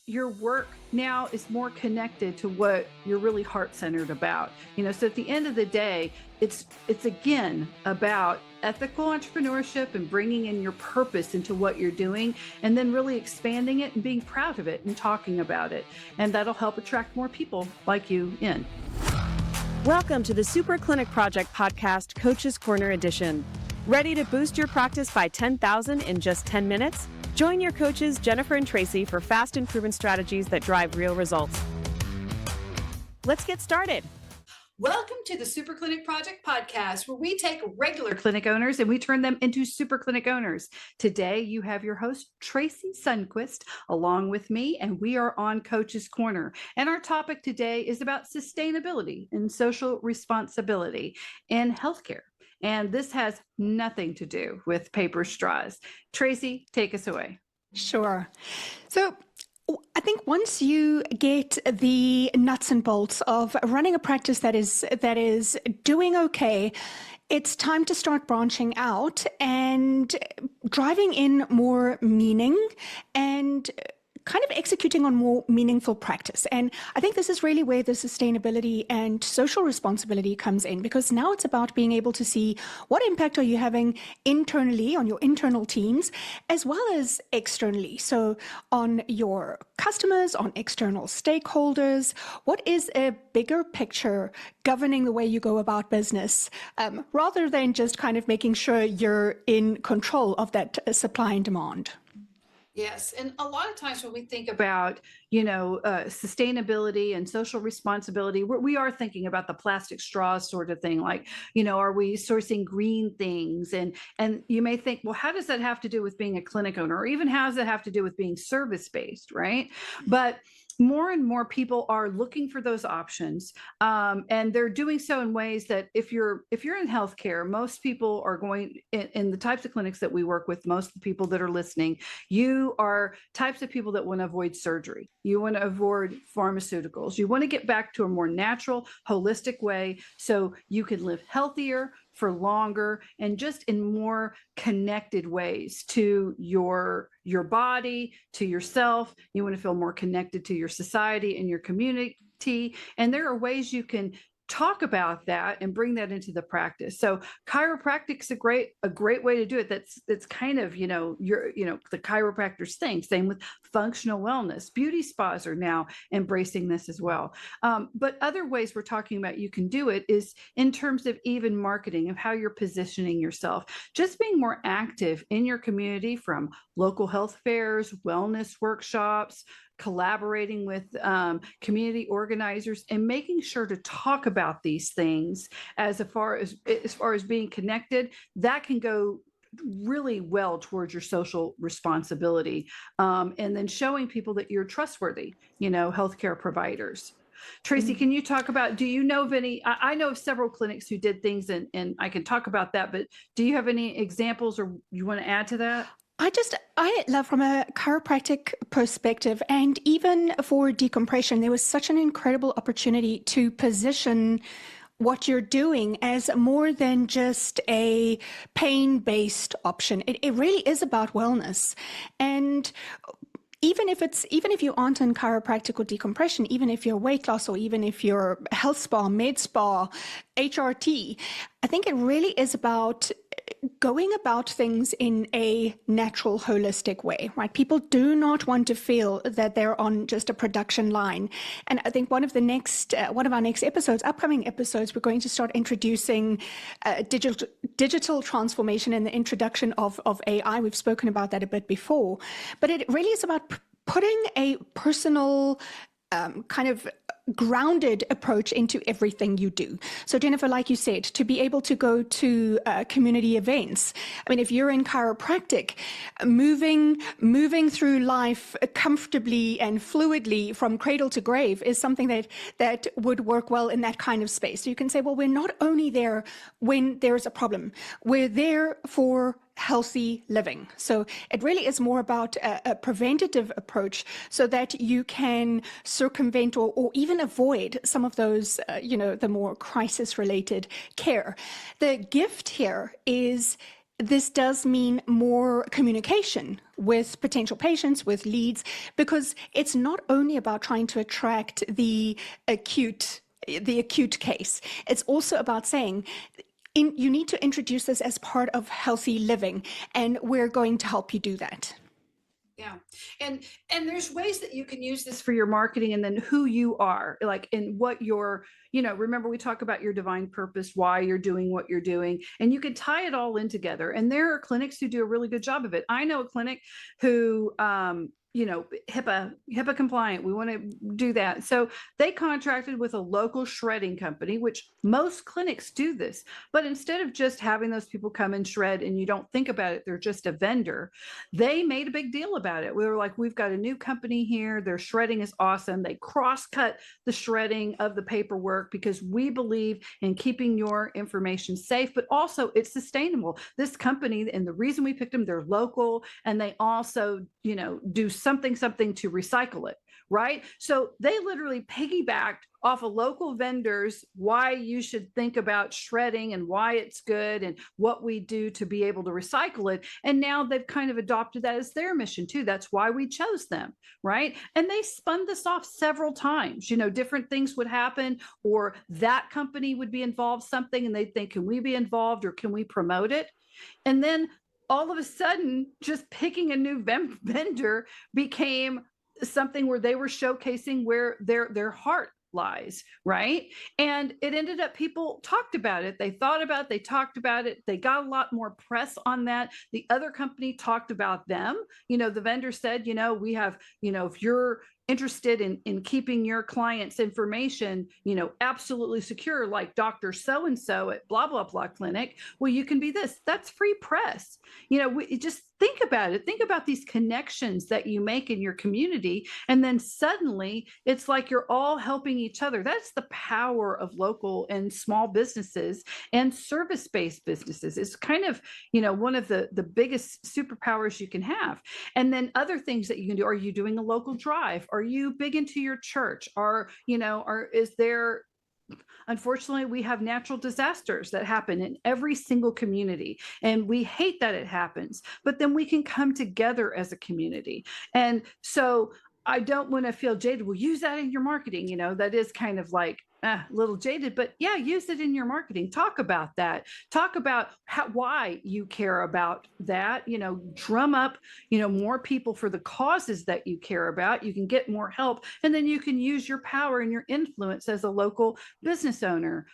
your work now is more connected to what you're really heart-centered about. So at the end of the day, it's again about ethical entrepreneurship and bringing in your purpose into what you're doing, and then really expanding it and being proud of it and talking about it. And that'll help attract more people like you in. Welcome to the Super Clinic Project Podcast, Coach's Corner Edition. Ready to boost your practice by 10,000 in just 10 minutes? Join your coaches, Jennifer and Tracy, for fast improvement strategies that drive real results. Let's get started. Welcome to the Super Clinic Project Podcast, where we take regular clinic owners and we turn them into super clinic owners. Today, you have your host, Tracey Sundkvist, along with me, and we are on Coach's Corner. And our topic today is about sustainability and social responsibility in healthcare. And this has nothing to do with paper straws. Tracey, take us away. Sure. So I think once you get the nuts and bolts of running a practice that is doing okay, it's time to start branching out and driving in more meaning and kind of executing on more meaningful practice. And I think this is really where the sustainability and social responsibility comes in, because now it's about being able to see what impact are you having internally on your internal teams, as well as externally. So on your customers, on external stakeholders, what is a bigger picture governing the way you go about business, rather than just kind of making sure you're in control of that supply and demand. Yes. And a lot of times when we think about, sustainability and social responsibility, we are thinking about the plastic straws sort of thing. Like, are we sourcing green things? And you may think, well, how does that have to do with being a clinic owner? Or even how does that have to do with being service-based, right? But more and more people are looking for those options, and they're doing so in ways that if you're in healthcare, most people are going in the types of clinics that we work with. Most of the people that are listening, you are types of people that want to avoid surgery. You want to avoid pharmaceuticals. You want to get back to a more natural, holistic way so you can live healthier for longer and just in more connected ways to your body, to yourself. You want to feel more connected to your society and your community. And there are ways you can talk about that and bring that into the practice. So chiropractic's a great way to do it. That's kind of, the chiropractor's thing. Same with functional wellness. Beauty spas are now embracing this as well. But other ways we're talking about you can do it is in terms of even marketing, of how you're positioning yourself, just being more active in your community, from local health fairs, wellness workshops, collaborating with community organizers, and making sure to talk about these things as far as being connected. That can go really well towards your social responsibility, and then showing people that you're trustworthy, healthcare providers. Tracy, can you talk about, do you know of any, I know of several clinics who did things, and I can talk about that, but do you have any examples or you want to add to that? I love, from a chiropractic perspective, and even for decompression, there was such an incredible opportunity to position what you're doing as more than just a pain-based option. It really is about wellness. And even if you aren't in chiropractic or decompression, even if you're weight loss, or even if you're health spa, med spa, HRT, I think it really is about going about things in a natural, holistic way, right? People do not want to feel that they're on just a production line. And I think one of our next upcoming episodes, we're going to start introducing digital transformation and the introduction of AI. We've spoken about that a bit before, but it really is about putting a personal kind of grounded approach into everything you do. So Jennifer, like you said, to be able to go to community events. I mean, if you're in chiropractic, moving through life comfortably and fluidly from cradle to grave is something that would work well in that kind of space. So you can say, well, we're not only there when there's a problem, we're there for healthy living. So it really is more about a preventative approach so that you can circumvent or even avoid some of those, the more crisis-related care. The gift here is this does mean more communication with potential patients, with leads, because it's not only about trying to attract the acute case. It's also about saying, you need to introduce this as part of healthy living, and we're going to help you do that. Yeah. And there's ways that you can use this for your marketing, and then who you are, like, and what your, remember we talk about your divine purpose, why you're doing what you're doing, and you can tie it all in together. And there are clinics who do a really good job of it. I know a clinic who, HIPAA compliant. We want to do that. So they contracted with a local shredding company, which most clinics do this. But instead of just having those people come and shred and you don't think about it, they're just a vendor, they made a big deal about it. We were like, we've got a new company here. Their shredding is awesome. They cross-cut the shredding of the paperwork because we believe in keeping your information safe, but also it's sustainable. This company, and the reason we picked them, they're local, and they also, do something to recycle it, right? So they literally piggybacked off of local vendors why you should think about shredding and why it's good and what we do to be able to recycle it. And now they've kind of adopted that as their mission too. That's why we chose them, right? And they spun this off several times. Different things would happen, or that company would be involved something and they'd think, can we be involved or can we promote it? And then all of a sudden, just picking a new vendor became something where they were showcasing where their heart lies, right? And it ended up, people talked about it. They thought about it. They talked about it. They got a lot more press on that. The other company talked about them. The vendor said, we have, if you're interested in keeping your client's information, absolutely secure, like Dr. So-and-so at blah, blah, blah clinic, well, you can be this. That's free press. Just think about it. Think about these connections that you make in your community. And then suddenly it's like you're all helping each other. That's the power of local and small businesses and service-based businesses. It's kind of, one of the biggest superpowers you can have. And then other things that you can do. Are you doing a local drive? Are you big into your church? Is there, unfortunately, we have natural disasters that happen in every single community, and we hate that it happens, but then we can come together as a community. And so I don't want to feel jaded. Well, use that in your marketing. That is kind of like a little jaded, but yeah, use it in your marketing. Talk about that. Talk about why you care about that. Drum up, more people for the causes that you care about. You can get more help, and then you can use your power and your influence as a local business owner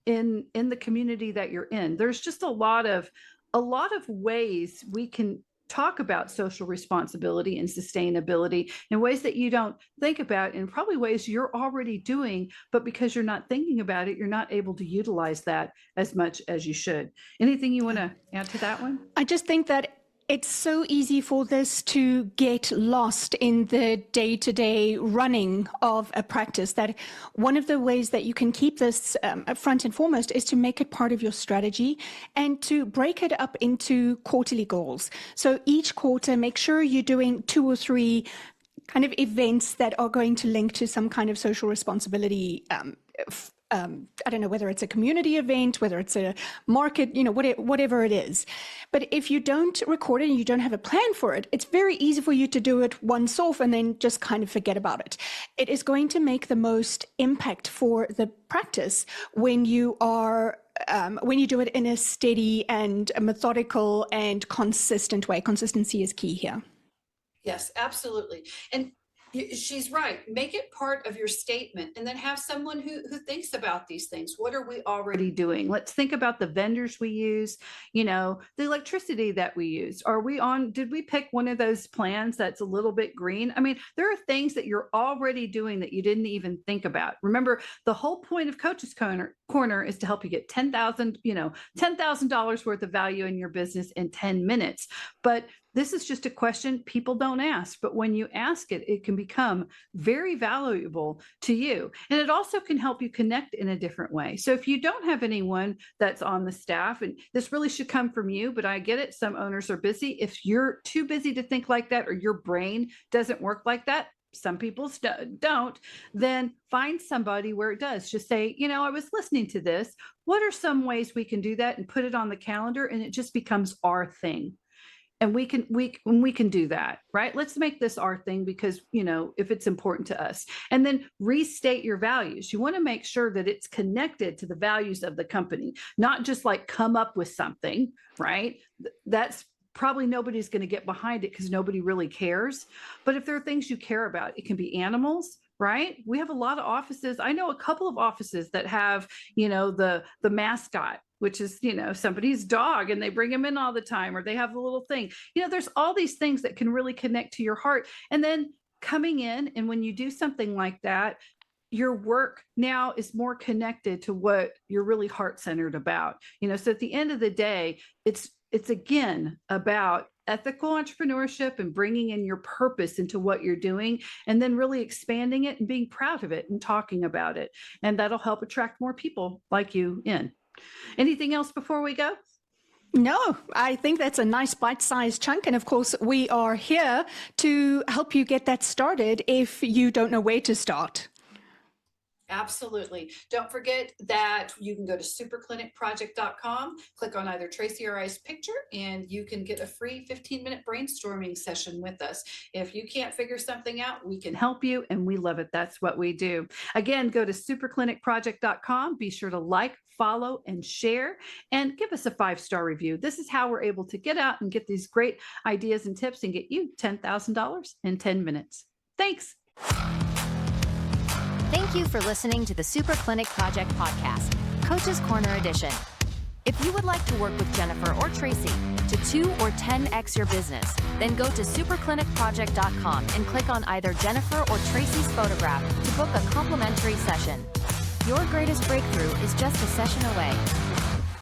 in the community that you're in. There's just a lot of ways we can talk about social responsibility and sustainability in ways that you don't think about, and probably ways you're already doing, but because you're not thinking about it, you're not able to utilize that as much as you should. Anything you want to add to that one? I just think that it's so easy for this to get lost in the day-to-day running of a practice, that one of the ways that you can keep this front and foremost is to make it part of your strategy and to break it up into quarterly goals. So each quarter, make sure you're doing 2 or 3 kind of events that are going to link to some kind of social responsibility. I don't know whether it's a community event, whether it's a market, whatever it is. But if you don't record it and you don't have a plan for it, it's very easy for you to do it once off and then just kind of forget about it. It is going to make the most impact for the practice when you do it in a steady and a methodical and consistent way. Consistency is key here. Yes, absolutely. And she's right. Make it part of your statement, and then have someone who thinks about these things. What are we already doing? Let's think about the vendors we use, the electricity that we use. Did we pick one of those plans that's a little bit green? I mean, there are things that you're already doing that you didn't even think about. Remember, the whole point of Coach's Corner is to help you get $10,000 worth of value in your business in 10 minutes. But this is just a question people don't ask, but when you ask it, it can become very valuable to you. And it also can help you connect in a different way. So if you don't have anyone that's on the staff, and this really should come from you, but I get it, some owners are busy. If you're too busy to think like that, or your brain doesn't work like that, some people don't, then find somebody where it does. Just say, I was listening to this. What are some ways we can do that, and put it on the calendar, and it just becomes our thing. And we can do that, right? Let's make this our thing, because, if it's important to us. And then restate your values. You want to make sure that it's connected to the values of the company, not just like come up with something, right? That's probably nobody's going to get behind it because nobody really cares. But if there are things you care about, it can be animals, right? We have a lot of offices. I know a couple of offices that have, the mascot, which is, somebody's dog, and they bring him in all the time, or they have a little thing. There's all these things that can really connect to your heart. And then coming in, and when you do something like that, your work now is more connected to what you're really heart-centered about. So at the end of the day, it's again about ethical entrepreneurship and bringing in your purpose into what you're doing, and then really expanding it and being proud of it and talking about it. And that'll help attract more people like you in. Anything else before we go? No, I think that's a nice bite-sized chunk. And of course, we are here to help you get that started if you don't know where to start. Absolutely. Don't forget that you can go to superclinicproject.com, click on either Tracey or I's picture, and you can get a free 15-minute brainstorming session with us. If you can't figure something out, we can help you, and we love it. That's what we do. Again, go to superclinicproject.com. Be sure to like, follow, and share, and give us a 5-star review. This is how we're able to get out and get these great ideas and tips and get you $10,000 in 10 minutes. Thanks. Thank you for listening to the Super Clinic Project podcast, Coach's Corner edition. If you would like to work with Jennifer or Tracey to 2 or 10x your business, then go to superclinicproject.com and click on either Jennifer or Tracey's photograph to book a complimentary session. Your greatest breakthrough is just a session away.